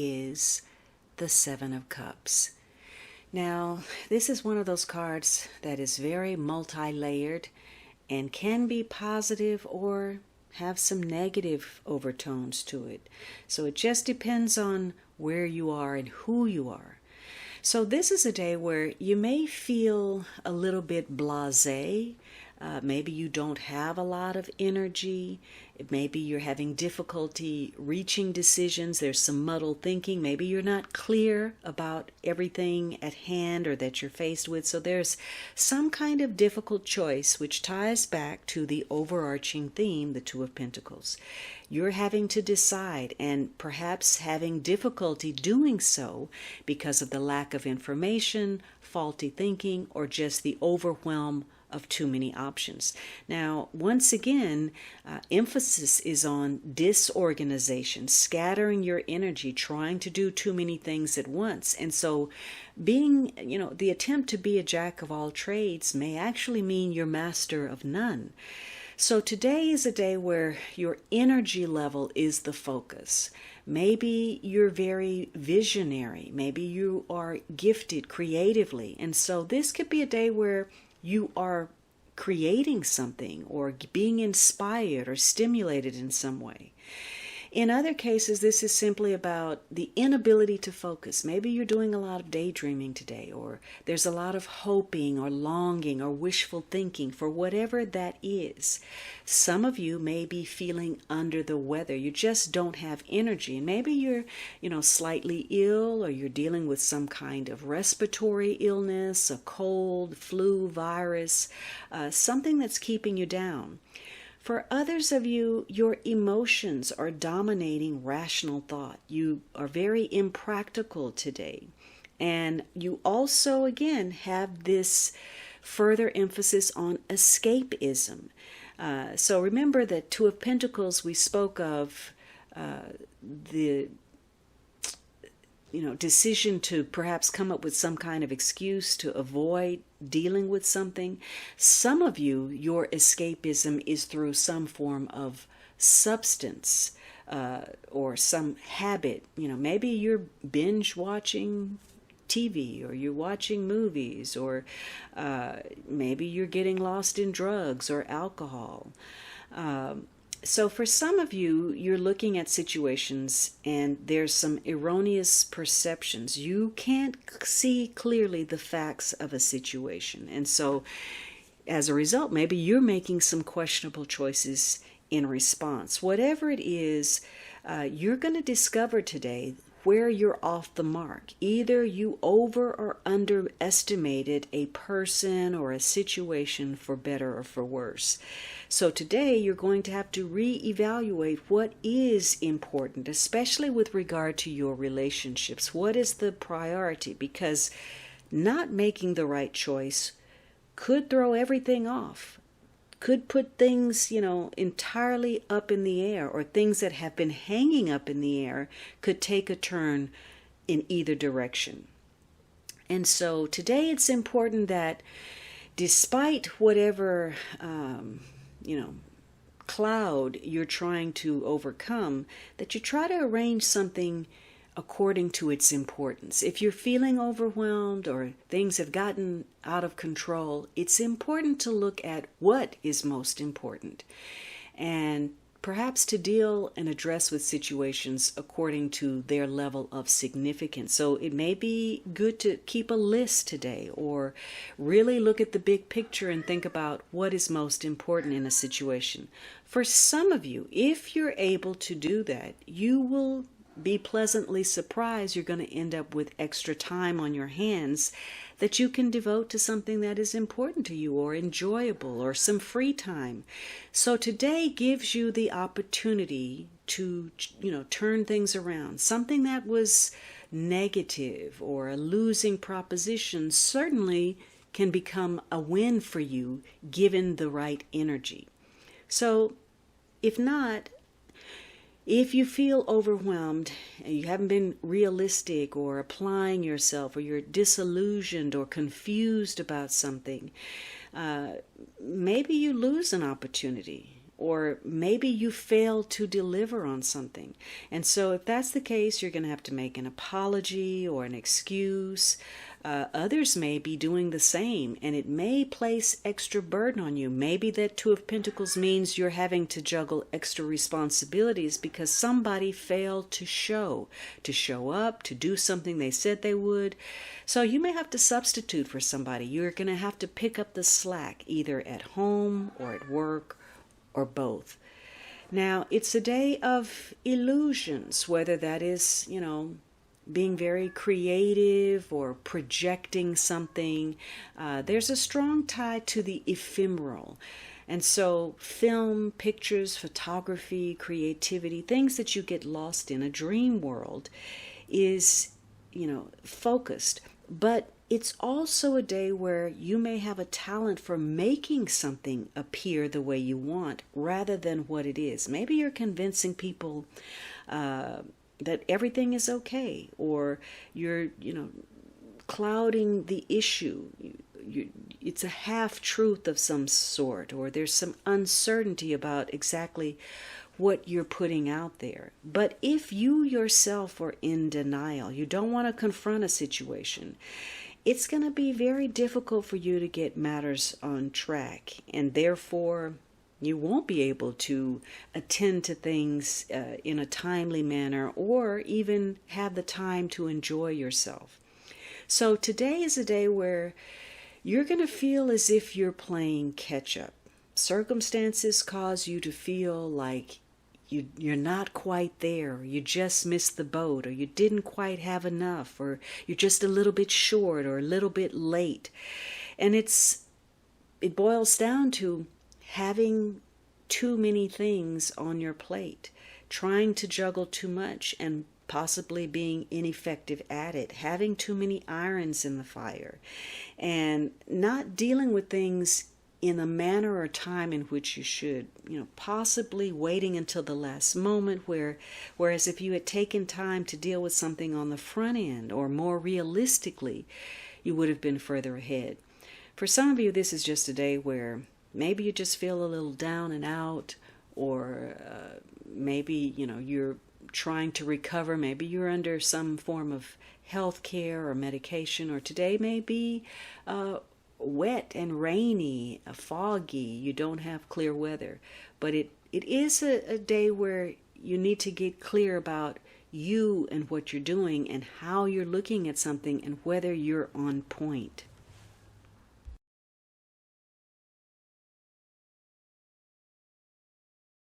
is the Seven of Cups. Now, this is one of those cards that is very multi-layered and can be positive or have some negative overtones to it. So it just depends on where you are and who you are. So this is a day where you may feel a little bit blasé. Maybe you don't have a lot of energy. Maybe you're having difficulty reaching decisions. There's some muddled thinking. Maybe you're not clear about everything at hand or that you're faced with. So there's some kind of difficult choice, which ties back to the overarching theme, the Two of Pentacles. You're having to decide and perhaps having difficulty doing so because of the lack of information, faulty thinking, or just the overwhelm of too many options. Now, once again, emphasis is on disorganization, scattering your energy, trying to do too many things at once. And so being, the attempt to be a jack of all trades may actually mean you're master of none. So today is a day where your energy level is the focus. Maybe you're very visionary. Maybe you are gifted creatively. And so this could be a day where you are creating something or being inspired or stimulated in some way. In other cases, this is simply about the inability to focus. Maybe you're doing a lot of daydreaming today, or there's a lot of hoping or longing or wishful thinking for whatever that is. Some of you may be feeling under the weather. You just don't have energy. And maybe you're, slightly ill, or you're dealing with some kind of respiratory illness, a cold, flu, virus, something that's keeping you down. For others of you, your emotions are dominating rational thought. You are very impractical today. And you also, again, have this further emphasis on escapism. So remember that Two of Pentacles, we spoke of the decision to perhaps come up with some kind of excuse to avoid dealing with something. Some of you, your escapism is through some form of substance or some habit. Maybe you're binge watching TV, or you're watching movies, or maybe you're getting lost in drugs or alcohol. So for some of you, you're looking at situations and there's some erroneous perceptions. You can't see clearly the facts of a situation. And so as a result, maybe you're making some questionable choices in response. Whatever it is, you're going to discover today where you're off the mark. Either you over or underestimated a person or a situation, for better or for worse. So today you're going to have to reevaluate what is important, especially with regard to your relationships. What is the priority? Because not making the right choice could throw everything off. Could put things, entirely up in the air, or things that have been hanging up in the air could take a turn in either direction. And so today it's important that despite whatever, cloud you're trying to overcome, that you try to arrange something according to its importance. If you're feeling overwhelmed or things have gotten out of control, it's important to look at what is most important and perhaps to deal and address with situations according to their level of significance. So it may be good to keep a list today, or really look at the big picture and think about what is most important in a situation. For some of you, if you're able to do that, you will be pleasantly surprised. You're going to end up with extra time on your hands that you can devote to something that is important to you or enjoyable or some free time. So today gives you the opportunity to, turn things around. Something that was negative or a losing proposition certainly can become a win for you given the right energy. So if not, if you feel overwhelmed and you haven't been realistic or applying yourself, or you're disillusioned or confused about something, maybe you lose an opportunity. or maybe you failed to deliver on something. And so if that's the case, you're going to have to make an apology or an excuse. Others may be doing the same, and it may place extra burden on you. Maybe that Two of Pentacles means you're having to juggle extra responsibilities because somebody failed to show up, to do something they said they would. So you may have to substitute for somebody. You're going to have to pick up the slack, either at home or at work or both. Now, it's a day of illusions, whether that is, being very creative or projecting something. There's a strong tie to the ephemeral. And so film, pictures, photography, creativity, things that you get lost in, a dream world is, focused. But it's also a day where you may have a talent for making something appear the way you want rather than what it is. Maybe you're convincing people that everything is okay, or you're, clouding the issue. It's a half-truth of some sort, or there's some uncertainty about exactly what you're putting out there. But if you yourself are in denial, you don't want to confront a situation, it's going to be very difficult for you to get matters on track, and therefore you won't be able to attend to things in a timely manner or even have the time to enjoy yourself. So today is a day where you're going to feel as if you're playing catch-up. Circumstances cause you to feel like you're not quite there, or you just missed the boat, or you didn't quite have enough, or you're just a little bit short or a little bit late. And it boils down to having too many things on your plate, trying to juggle too much and possibly being ineffective at it, having too many irons in the fire, and not dealing with things in a manner or time in which you should, possibly waiting until the last moment, whereas if you had taken time to deal with something on the front end or more realistically, you would have been further ahead. For some of you, this is just a day where maybe you just feel a little down and out, or maybe, you're trying to recover. Maybe you're under some form of health care or medication, or today may be wet and rainy, foggy. You don't have clear weather. But it is a day where you need to get clear about you and what you're doing and how you're looking at something and whether you're on point.